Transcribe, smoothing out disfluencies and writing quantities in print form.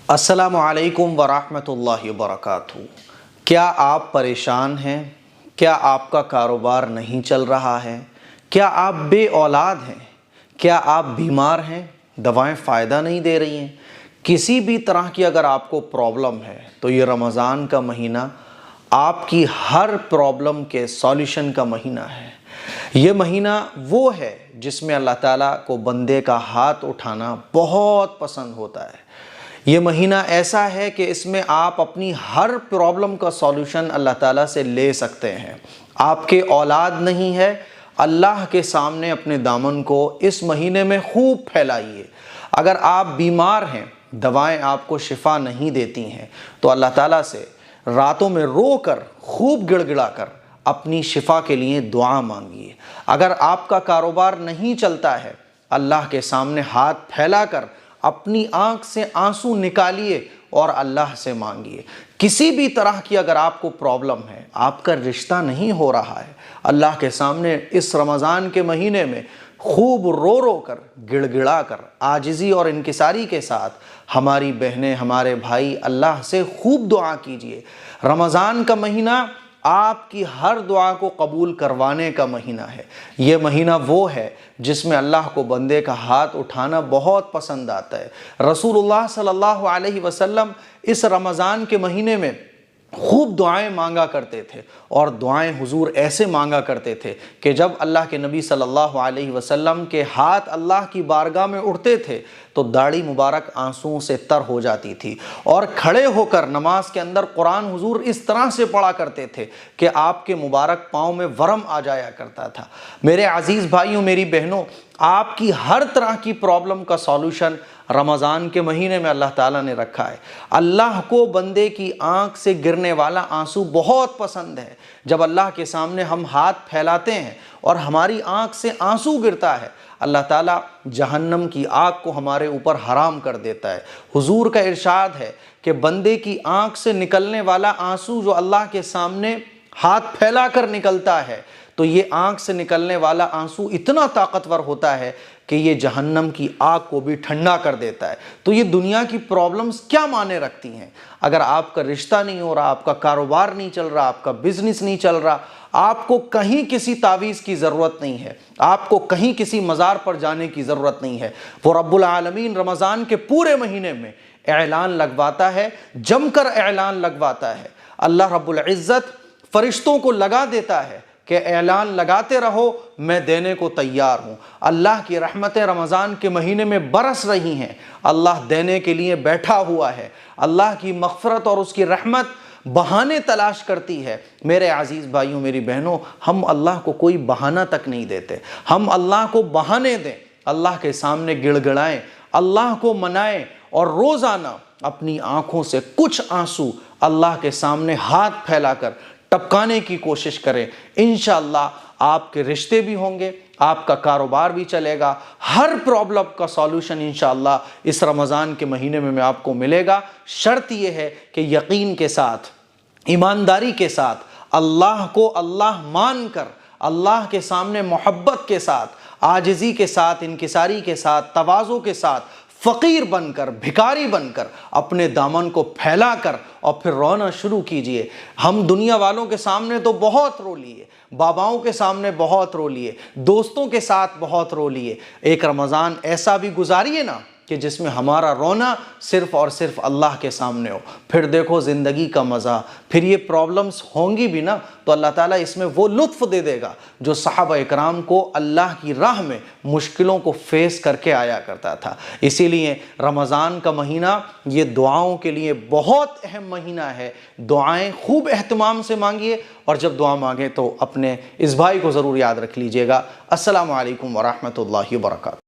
السلام علیکم ورحمۃ اللہ وبرکاتہ۔ کیا آپ پریشان ہیں؟ کیا آپ کا کاروبار نہیں چل رہا ہے؟ کیا آپ بے اولاد ہیں؟ کیا آپ بیمار ہیں؟ دوائیں فائدہ نہیں دے رہی ہیں؟ کسی بھی طرح کی اگر آپ کو پرابلم ہے تو یہ رمضان کا مہینہ آپ کی ہر پرابلم کے سولیوشن کا مہینہ ہے۔ یہ مہینہ وہ ہے جس میں اللہ تعالیٰ کو بندے کا ہاتھ اٹھانا بہت پسند ہوتا ہے۔ یہ مہینہ ایسا ہے کہ اس میں آپ اپنی ہر پرابلم کا سولیوشن اللہ تعالیٰ سے لے سکتے ہیں۔ آپ کے اولاد نہیں ہے، اللہ کے سامنے اپنے دامن کو اس مہینے میں خوب پھیلائیے۔ اگر آپ بیمار ہیں، دوائیں آپ کو شفا نہیں دیتی ہیں تو اللہ تعالیٰ سے راتوں میں رو کر خوب گڑ گڑا کر اپنی شفا کے لیے دعا مانگیے۔ اگر آپ کا کاروبار نہیں چلتا ہے، اللہ کے سامنے ہاتھ پھیلا کر اپنی آنکھ سے آنسو نکالیے اور اللہ سے مانگیے۔ کسی بھی طرح کی اگر آپ کو پرابلم ہے، آپ کا رشتہ نہیں ہو رہا ہے، اللہ کے سامنے اس رمضان کے مہینے میں خوب رو رو کر گڑ گڑا کر عاجزی اور انکساری کے ساتھ ہماری بہنیں، ہمارے بھائی اللہ سے خوب دعا کیجئے۔ رمضان کا مہینہ آپ کی ہر دعا کو قبول کروانے کا مہینہ ہے۔ یہ مہینہ وہ ہے جس میں اللہ کو بندے کا ہاتھ اٹھانا بہت پسند آتا ہے۔ رسول اللہ صلی اللہ علیہ وسلم اس رمضان کے مہینے میں خوب دعائیں مانگا کرتے تھے، اور دعائیں حضور ایسے مانگا کرتے تھے کہ جب اللہ کے نبی صلی اللہ علیہ وسلم کے ہاتھ اللہ کی بارگاہ میں اٹھتے تھے تو داڑھی مبارک آنسوؤں سے تر ہو جاتی تھی، اور کھڑے ہو کر نماز کے اندر قرآن حضور اس طرح سے پڑھا کرتے تھے کہ آپ کے مبارک پاؤں میں ورم آ جایا کرتا تھا۔ میرے عزیز بھائیوں، میری بہنوں، آپ کی ہر طرح کی پرابلم کا سولوشن رمضان کے مہینے میں اللہ تعالیٰ نے رکھا ہے۔ اللہ کو بندے کی آنکھ سے گرنے والا آنسو بہت پسند ہے۔ جب اللہ کے سامنے ہم ہاتھ پھیلاتے ہیں اور ہماری آنکھ سے آنسو گرتا ہے، اللہ تعالیٰ جہنم کی آگ کو ہمارے اوپر حرام کر دیتا ہے۔ حضور کا ارشاد ہے کہ بندے کی آنکھ سے نکلنے والا آنسو جو اللہ کے سامنے ہاتھ پھیلا کر نکلتا ہے تو یہ آنکھ سے نکلنے والا آنسو اتنا طاقتور ہوتا ہے کہ یہ جہنم کی آگ کو بھی ٹھنڈا کر دیتا ہے۔ تو یہ دنیا کی پرابلمز کیا معنی رکھتی ہیں؟ اگر آپ کا رشتہ نہیں ہو رہا، آپ کا کاروبار نہیں چل رہا، آپ کا بزنس نہیں چل رہا، آپ کو کہیں کسی تعویذ کی ضرورت نہیں ہے، آپ کو کہیں کسی مزار پر جانے کی ضرورت نہیں ہے۔ وہ رب العالمین رمضان کے پورے مہینے میں اعلان لگواتا ہے، جم کر اعلان لگواتا ہے۔ اللہ رب العزت فرشتوں کو لگا دیتا ہے کہ اعلان لگاتے رہو، میں دینے کو تیار ہوں۔ اللہ کی رحمتیں رمضان کے مہینے میں برس رہی ہیں، اللہ دینے کے لیے بیٹھا ہوا ہے۔ اللہ کی مغفرت اور اس کی رحمت بہانے تلاش کرتی ہے۔ میرے عزیز بھائیوں، میری بہنوں، ہم اللہ کو کوئی بہانہ تک نہیں دیتے۔ ہم اللہ کو بہانے دیں، اللہ کے سامنے گڑ گڑائیں، اللہ کو منائیں، اور روزانہ اپنی آنکھوں سے کچھ آنسو اللہ کے سامنے ہاتھ پھیلا کر ٹپکانے کی کوشش کریں۔ انشاءاللہ آپ کے رشتے بھی ہوں گے، آپ کا کاروبار بھی چلے گا، ہر پرابلم کا سولوشن انشاءاللہ اس رمضان کے مہینے میں آپ کو ملے گا۔ شرط یہ ہے کہ یقین کے ساتھ، ایمانداری کے ساتھ، اللہ کو اللہ مان کر، اللہ کے سامنے محبت کے ساتھ، عاجزی کے ساتھ، انکساری کے ساتھ، تواضع کے ساتھ، فقیر بن کر، بھکاری بن کر اپنے دامن کو پھیلا کر اور پھر رونا شروع کیجئے۔ ہم دنیا والوں کے سامنے تو بہت رو لیے، باباؤں کے سامنے بہت رو لیے، دوستوں کے ساتھ بہت رو لیے، ایک رمضان ایسا بھی گزاریے نا کہ جس میں ہمارا رونا صرف اور صرف اللہ کے سامنے ہو۔ پھر دیکھو زندگی کا مزہ۔ پھر یہ پرابلمز ہوں گی بھی نا تو اللہ تعالیٰ اس میں وہ لطف دے دے گا جو صحابہ اکرام کو اللہ کی راہ میں مشکلوں کو فیس کر کے آیا کرتا تھا۔ اسی لیے رمضان کا مہینہ یہ دعاؤں کے لیے بہت اہم مہینہ ہے۔ دعائیں خوب اہتمام سے مانگیے، اور جب دعا مانگیں تو اپنے اس بھائی کو ضرور یاد رکھ لیجئے گا۔ السلام علیکم ورحمۃ اللہ وبرکاتہ۔